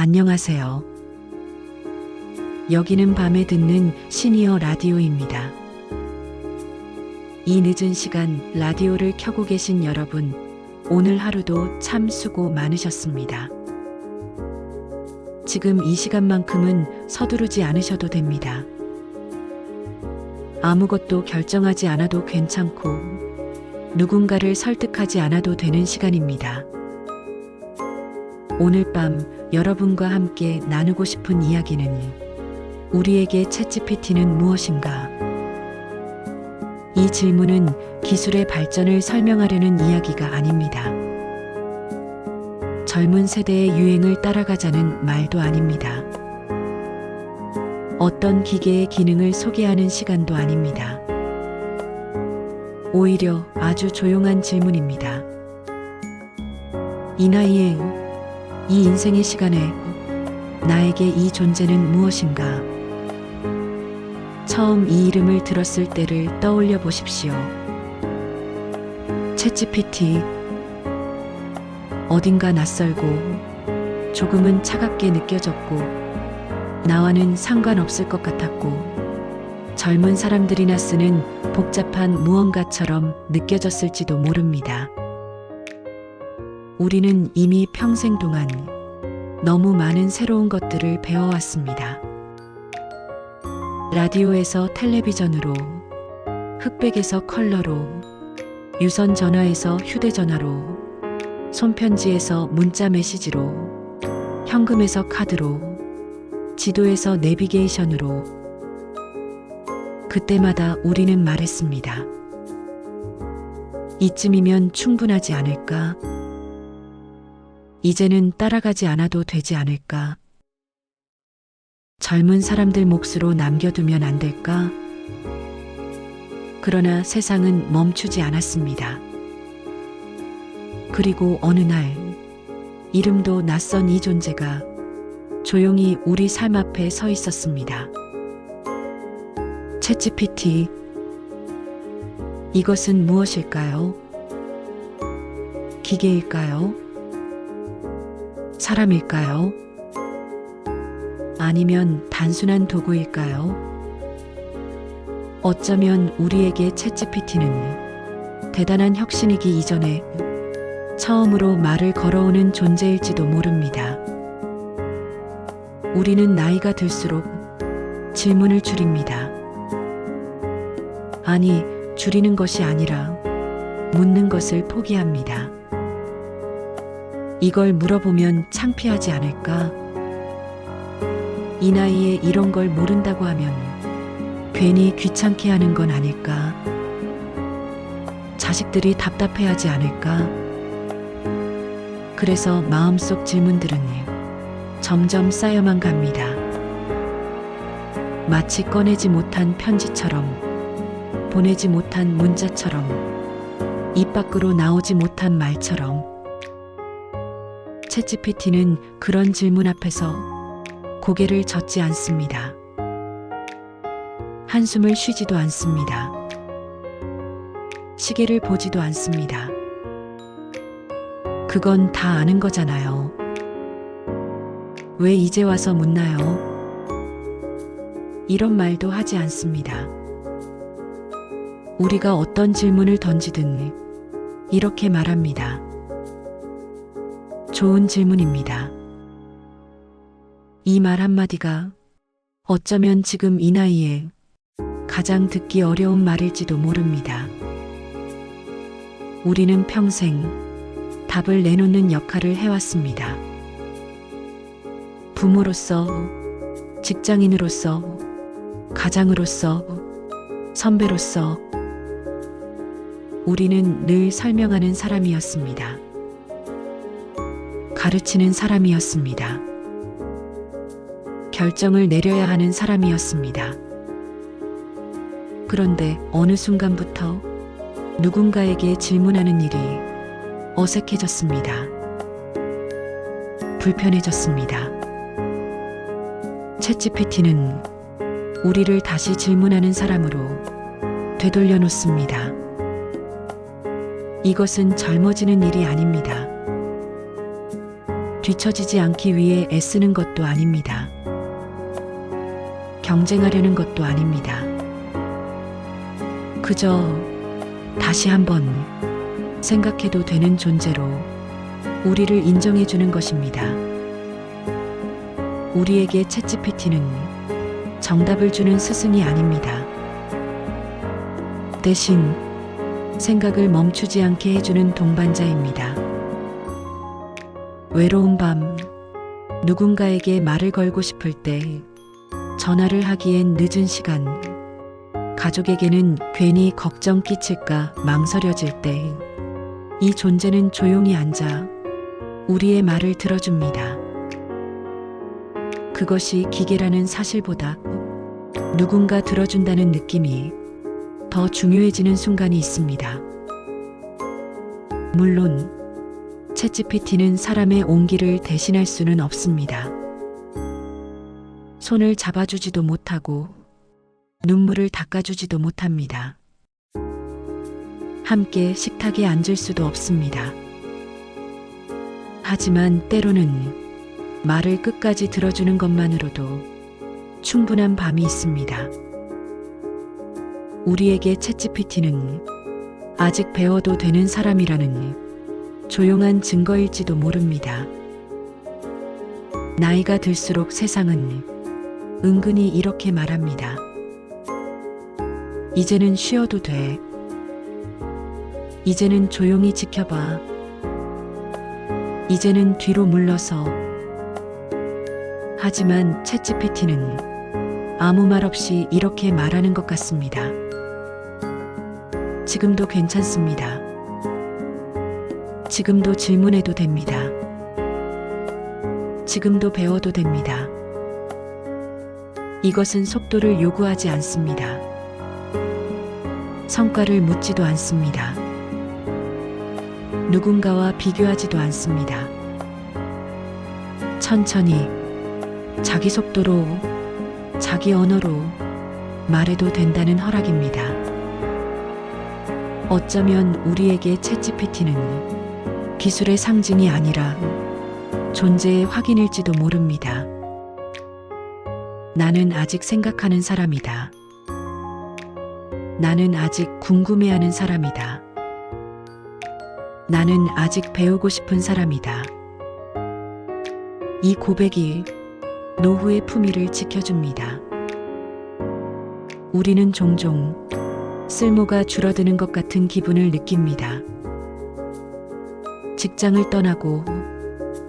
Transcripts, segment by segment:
안녕하세요. 여기는 밤에 듣는 시니어 라디오입니다. 이 늦은 시간 라디오를 켜고 계신 여러분, 오늘 하루도 참 수고 많으셨습니다. 지금 이 시간만큼은 서두르지 않으셔도 됩니다. 아무것도 결정하지 않아도 괜찮고, 누군가를 설득하지 않아도 되는 시간입니다. 오늘 밤 여러분과 함께 나누고 싶은 이야기는 우리에게 챗GPT는 무엇인가? 이 질문은 기술의 발전을 설명하려는 이야기가 아닙니다. 젊은 세대의 유행을 따라가자는 말도 아닙니다. 어떤 기계의 기능을 소개하는 시간도 아닙니다. 오히려 아주 조용한 질문입니다. 이 나이에, 이 인생의 시간에 나에게 이 존재는 무엇인가? 처음 이 이름을 들었을 때를 떠올려 보십시오. 챗GPT. 어딘가 낯설고 조금은 차갑게 느껴졌고 나와는 상관없을 것 같았고 젊은 사람들이나 쓰는 복잡한 무언가처럼 느껴졌을지도 모릅니다. 우리는 이미 평생 동안 너무 많은 새로운 것들을 배워왔습니다. 라디오에서 텔레비전으로, 흑백에서 컬러로, 유선 전화에서 휴대전화로, 손편지에서 문자 메시지로, 현금에서 카드로, 지도에서 내비게이션으로, 그때마다 우리는 말했습니다. 이쯤이면 충분하지 않을까? 이제는 따라가지 않아도 되지 않을까? 젊은 사람들 몫으로 남겨두면 안 될까? 그러나 세상은 멈추지 않았습니다. 그리고 어느 날, 이름도 낯선 이 존재가 조용히 우리 삶 앞에 서 있었습니다. 챗GPT. 이것은 무엇일까요? 기계일까요? 사람일까요? 아니면 단순한 도구일까요? 어쩌면 우리에게 챗GPT는 대단한 혁신이기 이전에 처음으로 말을 걸어오는 존재일지도 모릅니다. 우리는 나이가 들수록 질문을 줄입니다. 아니, 줄이는 것이 아니라 묻는 것을 포기합니다. 이걸 물어보면 창피하지 않을까? 이 나이에 이런 걸 모른다고 하면 괜히 귀찮게 하는 건 아닐까? 자식들이 답답해하지 않을까? 그래서 마음속 질문들은 점점 쌓여만 갑니다. 마치 꺼내지 못한 편지처럼, 보내지 못한 문자처럼, 입 밖으로 나오지 못한 말처럼. 챗GPT는 그런 질문 앞에서 고개를 젓지 않습니다. 한숨을 쉬지도 않습니다. 시계를 보지도 않습니다. 그건 다 아는 거잖아요. 왜 이제 와서 묻나요? 이런 말도 하지 않습니다. 우리가 어떤 질문을 던지든 이렇게 말합니다. 좋은 질문입니다. 이 말 한마디가 어쩌면 지금 이 나이에 가장 듣기 어려운 말일지도 모릅니다. 우리는 평생 답을 내놓는 역할을 해왔습니다. 부모로서, 직장인으로서, 가장으로서, 선배로서, 우리는 늘 설명하는 사람이었습니다. 가르치는 사람이었습니다. 결정을 내려야 하는 사람이었습니다. 그런데 어느 순간부터 누군가에게 질문하는 일이 어색해졌습니다. 불편해졌습니다. 챗GPT는 우리를 다시 질문하는 사람으로 되돌려 놓습니다. 이것은 젊어지는 일이 아닙니다. 뒤처지지 않기 위해 애쓰는 것도 아닙니다. 경쟁하려는 것도 아닙니다. 그저 다시 한번 생각해도 되는 존재로 우리를 인정해 주는 것입니다. 우리에게 챗GPT는 정답을 주는 스승이 아닙니다. 대신 생각을 멈추지 않게 해주는 동반자입니다. 외로운 밤, 누군가에게 말을 걸고 싶을 때, 전화를 하기엔 늦은 시간, 가족에게는 괜히 걱정 끼칠까 망설여질 때, 이 존재는 조용히 앉아 우리의 말을 들어줍니다. 그것이 기계라는 사실보다 누군가 들어준다는 느낌이 더 중요해지는 순간이 있습니다. 물론 챗GPT는 사람의 온기를 대신할 수는 없습니다. 손을 잡아주지도 못하고 눈물을 닦아주지도 못합니다. 함께 식탁에 앉을 수도 없습니다. 하지만 때로는 말을 끝까지 들어주는 것만으로도 충분한 밤이 있습니다. 우리에게 챗GPT는 아직 배워도 되는 사람이라는 조용한 증거일지도 모릅니다. 나이가 들수록 세상은 은근히 이렇게 말합니다. 이제는 쉬어도 돼. 이제는 조용히 지켜봐. 이제는 뒤로 물러서. 하지만 챗GPT는 아무 말 없이 이렇게 말하는 것 같습니다. 지금도 괜찮습니다. 지금도 질문해도 됩니다. 지금도 배워도 됩니다. 이것은 속도를 요구하지 않습니다. 성과를 묻지도 않습니다. 누군가와 비교하지도 않습니다. 천천히 자기 속도로, 자기 언어로 말해도 된다는 허락입니다. 어쩌면 우리에게 챗GPT는 기술의 상징이 아니라 존재의 확인일지도 모릅니다. 나는 아직 생각하는 사람이다. 나는 아직 궁금해하는 사람이다. 나는 아직 배우고 싶은 사람이다. 이 고백이 노후의 품위를 지켜줍니다. 우리는 종종 쓸모가 줄어드는 것 같은 기분을 느낍니다. 직장을 떠나고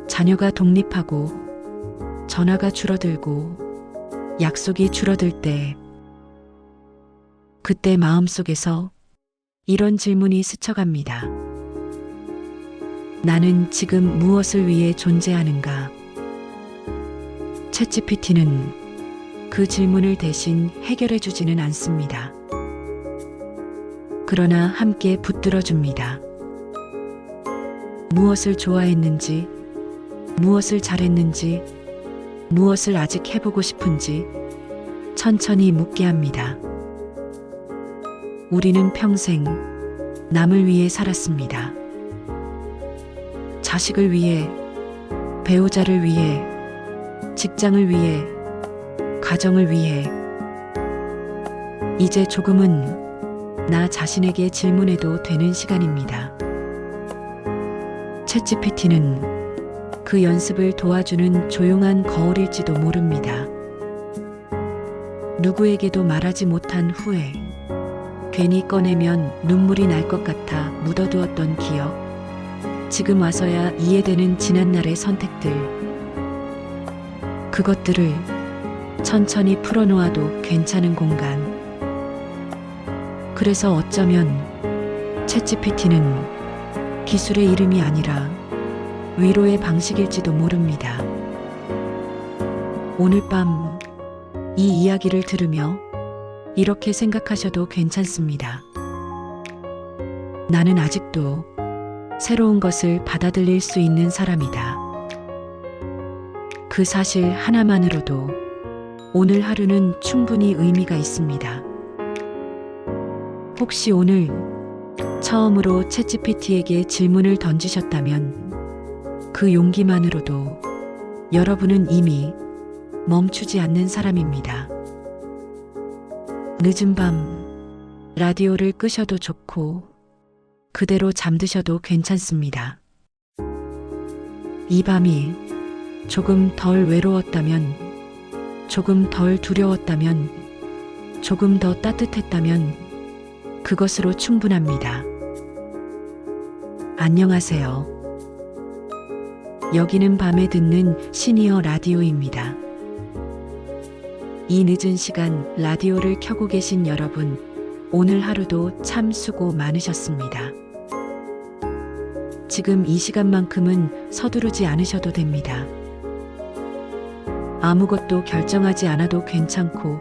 자녀가 독립하고 전화가 줄어들고 약속이 줄어들 때 그때 마음속에서 이런 질문이 스쳐갑니다. 나는 지금 무엇을 위해 존재하는가? 챗GPT는 그 질문을 대신 해결해 주지는 않습니다. 그러나 함께 붙들어 줍니다. 무엇을 좋아했는지, 무엇을 잘했는지, 무엇을 아직 해보고 싶은지 천천히 묻게 합니다. 우리는 평생 남을 위해 살았습니다. 자식을 위해, 배우자를 위해, 직장을 위해, 가정을 위해. 이제 조금은 나 자신에게 질문해도 되는 시간입니다. 챗GPT는 그 연습을 도와주는 조용한 거울일지도 모릅니다. 누구에게도 말하지 못한 후에 괜히 꺼내면 눈물이 날 것 같아 묻어두었던 기억, 지금 와서야 이해되는 지난날의 선택들, 그것들을 천천히 풀어놓아도 괜찮은 공간. 그래서 어쩌면 챗GPT는 기술의 이름이 아니라 위로의 방식일지도 모릅니다. 오늘 밤 이 이야기를 들으며 이렇게 생각하셔도 괜찮습니다. 나는 아직도 새로운 것을 받아들일 수 있는 사람이다. 그 사실 하나만으로도 오늘 하루는 충분히 의미가 있습니다. 혹시 오늘 처음으로 챗GPT에게 질문을 던지셨다면 그 용기만으로도 여러분은 이미 멈추지 않는 사람입니다. 늦은 밤 라디오를 끄셔도 좋고 그대로 잠드셔도 괜찮습니다. 이 밤이 조금 덜 외로웠다면, 조금 덜 두려웠다면, 조금 더 따뜻했다면 그것으로 충분합니다. 안녕하세요. 여기는 밤에 듣는 시니어 라디오입니다. 이 늦은 시간 라디오를 켜고 계신 여러분, 오늘 하루도 참 수고 많으셨습니다. 지금 이 시간만큼은 서두르지 않으셔도 됩니다. 아무것도 결정하지 않아도 괜찮고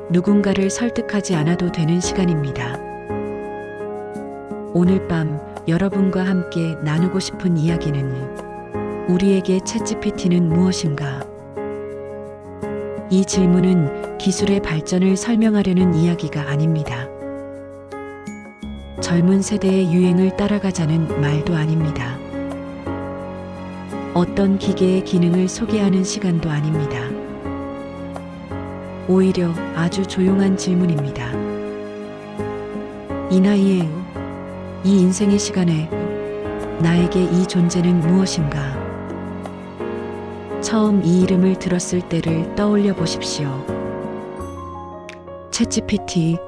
누군가를 설득하지 않아도 되는 시간입니다. 오늘 밤 여러분과 함께 나누고 싶은 이야기는 우리에게 챗GPT는 무엇인가? 이 질문은 기술의 발전을 설명하려는 이야기가 아닙니다. 젊은 세대의 유행을 따라가자는 말도 아닙니다. 어떤 기계의 기능을 소개하는 시간도 아닙니다. 오히려 아주 조용한 질문입니다. 이 나이에, 이 인생의 시간에 나에게 이 존재는 무엇인가? 처음 이 이름을 들었을 때를 떠올려 보십시오. 챗GPT.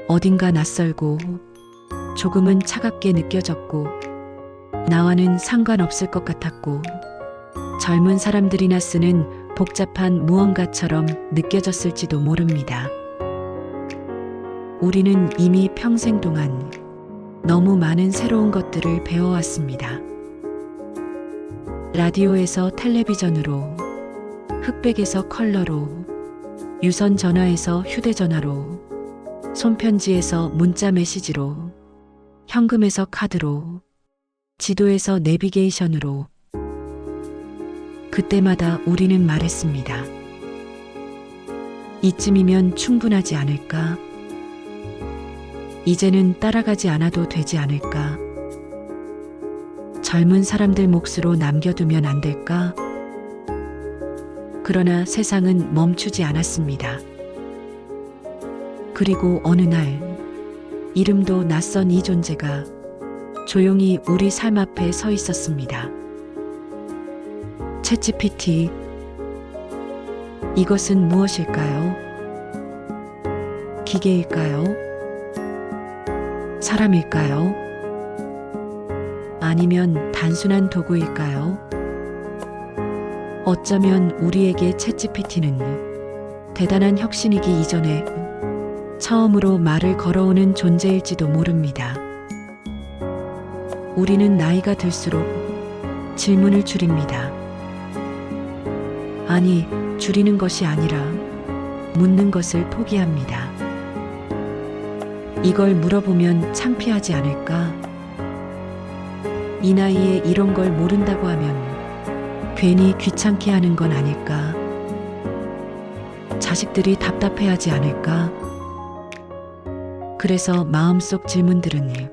어딘가 낯설고 조금은 차갑게 느껴졌고 나와는 상관없을 것 같았고 젊은 사람들이나 쓰는 복잡한 무언가처럼 느껴졌을지도 모릅니다. 우리는 이미 평생 동안 너무 많은 새로운 것들을 배워왔습니다. 라디오에서 텔레비전으로, 흑백에서 컬러로, 유선 전화에서 휴대전화로, 손편지에서 문자 메시지로, 현금에서 카드로, 지도에서 내비게이션으로. 그때마다 우리는 말했습니다. 이쯤이면 충분하지 않을까? 이제는 따라가지 않아도 되지 않을까? 젊은 사람들 몫으로 남겨두면 안 될까? 그러나 세상은 멈추지 않았습니다. 그리고 어느 날, 이름도 낯선 이 존재가 조용히 우리 삶 앞에 서 있었습니다. 챗GPT. 이것은 무엇일까요? 기계일까요? 사람일까요? 아니면 단순한 도구일까요? 어쩌면 우리에게 챗GPT는 대단한 혁신이기 이전에 처음으로 말을 걸어오는 존재일지도 모릅니다. 우리는 나이가 들수록 질문을 줄입니다. 아니, 줄이는 것이 아니라 묻는 것을 포기합니다. 이걸 물어보면 창피하지 않을까? 이 나이에 이런 걸 모른다고 하면 괜히 귀찮게 하는 건 아닐까? 자식들이 답답해하지 않을까? 그래서 마음속 질문들은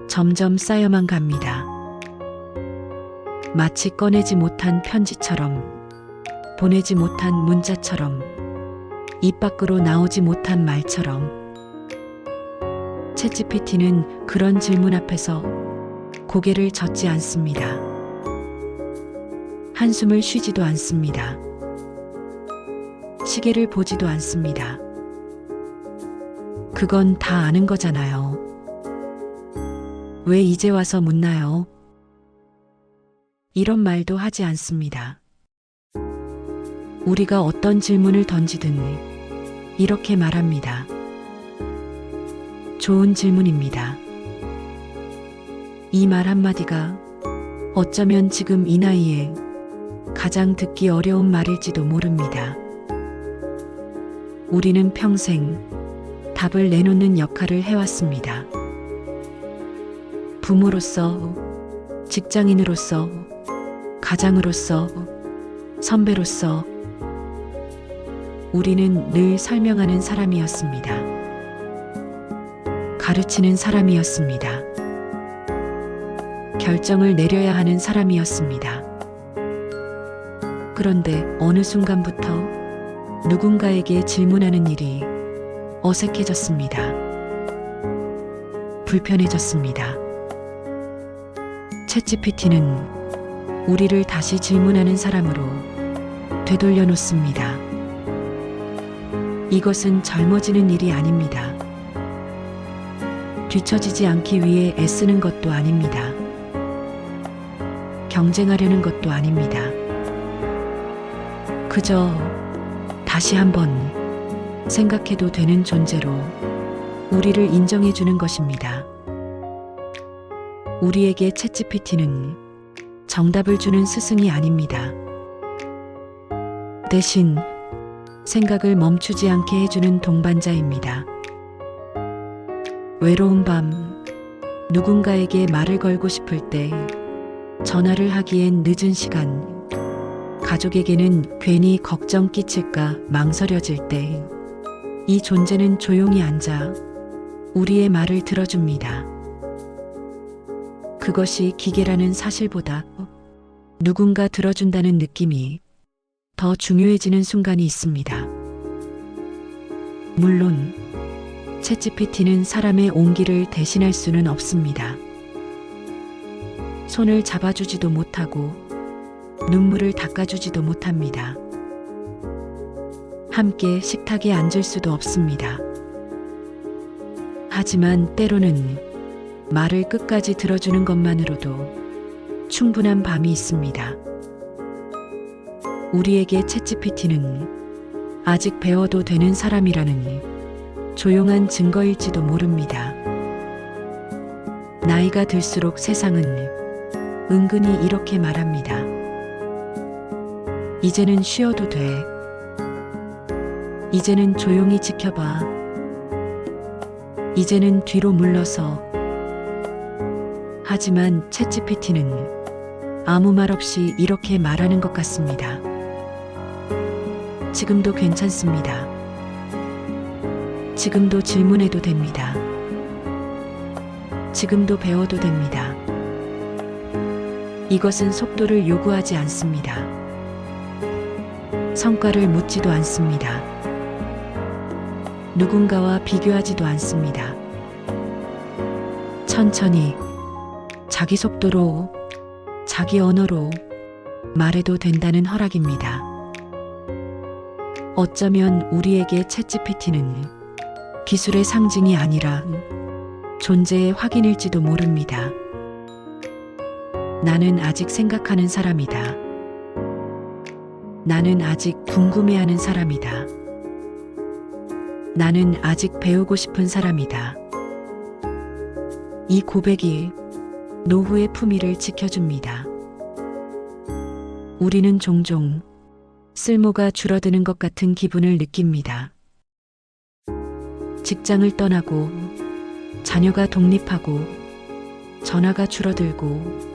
점점 쌓여만 갑니다. 마치 꺼내지 못한 편지처럼, 보내지 못한 문자처럼, 입 밖으로 나오지 못한 말처럼. 챗GPT는 그런 질문 앞에서 고개를 젓지 않습니다. 한숨을 쉬지도 않습니다. 시계를 보지도 않습니다. 그건 다 아는 거잖아요. 왜 이제 와서 묻나요? 이런 말도 하지 않습니다. 우리가 어떤 질문을 던지든 이렇게 말합니다. 좋은 질문입니다. 이 말 한마디가 어쩌면 지금 이 나이에 가장 듣기 어려운 말일지도 모릅니다. 우리는 평생 답을 내놓는 역할을 해왔습니다. 부모로서, 직장인으로서, 가장으로서, 선배로서 우리는 늘 설명하는 사람이었습니다. 가르치는 사람이었습니다. 결정을 내려야 하는 사람이었습니다. 그런데 어느 순간부터 누군가에게 질문하는 일이 어색해졌습니다. 불편해졌습니다. 챗GPT는 우리를 다시 질문하는 사람으로 되돌려 놓습니다. 이것은 젊어지는 일이 아닙니다. 뒤처지지 않기 위해 애쓰는 것도 아닙니다. 경쟁하려는 것도 아닙니다. 그저 다시 한번 생각해도 되는 존재로 우리를 인정해 주는 것입니다. 우리에게 챗GPT는 정답을 주는 스승이 아닙니다. 대신 생각을 멈추지 않게 해주는 동반자입니다. 외로운 밤, 누군가에게 말을 걸고 싶을 때, 전화를 하기엔 늦은 시간, 가족에게는 괜히 걱정 끼칠까 망설여질 때, 이 존재는 조용히 앉아 우리의 말을 들어줍니다. 그것이 기계라는 사실보다 누군가 들어준다는 느낌이 더 중요해지는 순간이 있습니다. 물론 챗GPT는 사람의 온기를 대신할 수는 없습니다. 손을 잡아주지도 못하고 눈물을 닦아주지도 못합니다. 함께 식탁에 앉을 수도 없습니다. 하지만 때로는 말을 끝까지 들어주는 것만으로도 충분한 밤이 있습니다. 우리에게 챗GPT는 아직 배워도 되는 사람이라는 조용한 증거일지도 모릅니다. 나이가 들수록 세상은 은근히 이렇게 말합니다. 이제는 쉬어도 돼. 이제는 조용히 지켜봐. 이제는 뒤로 물러서. 하지만 챗GPT는 아무 말 없이 이렇게 말하는 것 같습니다. 지금도 괜찮습니다. 지금도 질문해도 됩니다. 지금도 배워도 됩니다. 이것은 속도를 요구하지 않습니다. 성과를 묻지도 않습니다. 누군가와 비교하지도 않습니다. 천천히 자기 속도로, 자기 언어로 말해도 된다는 허락입니다. 어쩌면 우리에게 챗GPT는 기술의 상징이 아니라 존재의 확인일지도 모릅니다. 나는 아직 생각하는 사람이다. 나는 아직 궁금해하는 사람이다. 나는 아직 배우고 싶은 사람이다. 이 고백이 노후의 품위를 지켜줍니다. 우리는 종종 쓸모가 줄어드는 것 같은 기분을 느낍니다. 직장을 떠나고 자녀가 독립하고 전화가 줄어들고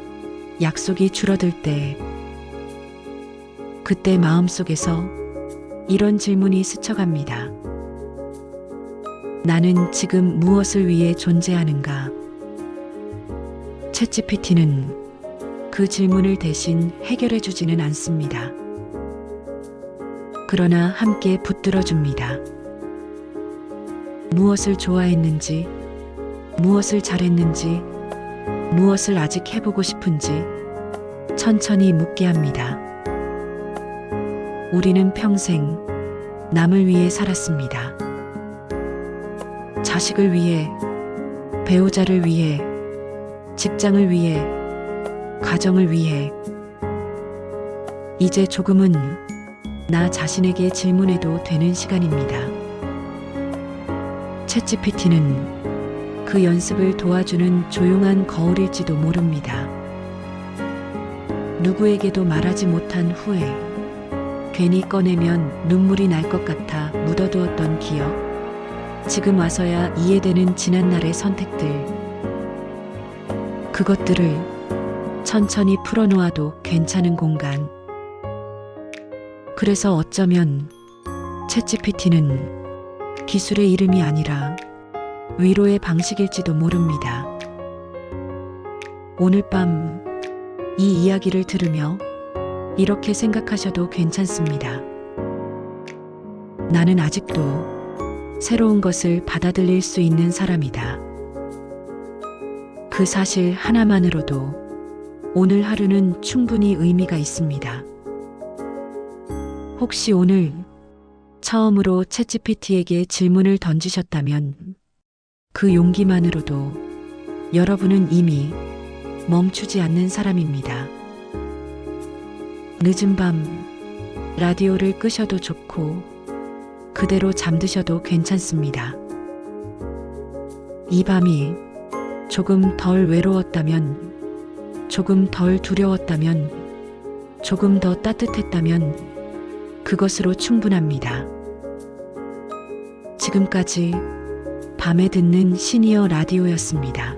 약속이 줄어들 때 그때 마음속에서 이런 질문이 스쳐갑니다. 나는 지금 무엇을 위해 존재하는가? 챗GPT는 그 질문을 대신 해결해 주지는 않습니다. 그러나 함께 붙들어 줍니다. 무엇을 좋아했는지, 무엇을 잘했는지, 무엇을 아직 해보고 싶은지 천천히 묻게 합니다. 우리는 평생 남을 위해 살았습니다. 자식을 위해, 배우자를 위해, 직장을 위해, 가정을 위해. 이제 조금은 나 자신에게 질문해도 되는 시간입니다. 챗GPT는 그 연습을 도와주는 조용한 거울일지도 모릅니다. 누구에게도 말하지 못한 후에 괜히 꺼내면 눈물이 날 것 같아 묻어두었던 기억, 지금 와서야 이해되는 지난날의 선택들, 그것들을 천천히 풀어놓아도 괜찮은 공간. 그래서 어쩌면 챗GPT는 기술의 이름이 아니라 위로의 방식일지도 모릅니다. 오늘 밤 이 이야기를 들으며 이렇게 생각하셔도 괜찮습니다. 나는 아직도 새로운 것을 받아들일 수 있는 사람이다. 그 사실 하나만으로도 오늘 하루는 충분히 의미가 있습니다. 혹시 오늘 처음으로 챗GPT에게 질문을 던지셨다면 그 용기만으로도 여러분은 이미 멈추지 않는 사람입니다. 늦은 밤 라디오를 끄셔도 좋고 그대로 잠드셔도 괜찮습니다. 이 밤이 조금 덜 외로웠다면, 조금 덜 두려웠다면, 조금 더 따뜻했다면 그것으로 충분합니다. 지금까지 밤에 듣는 시니어 라디오였습니다.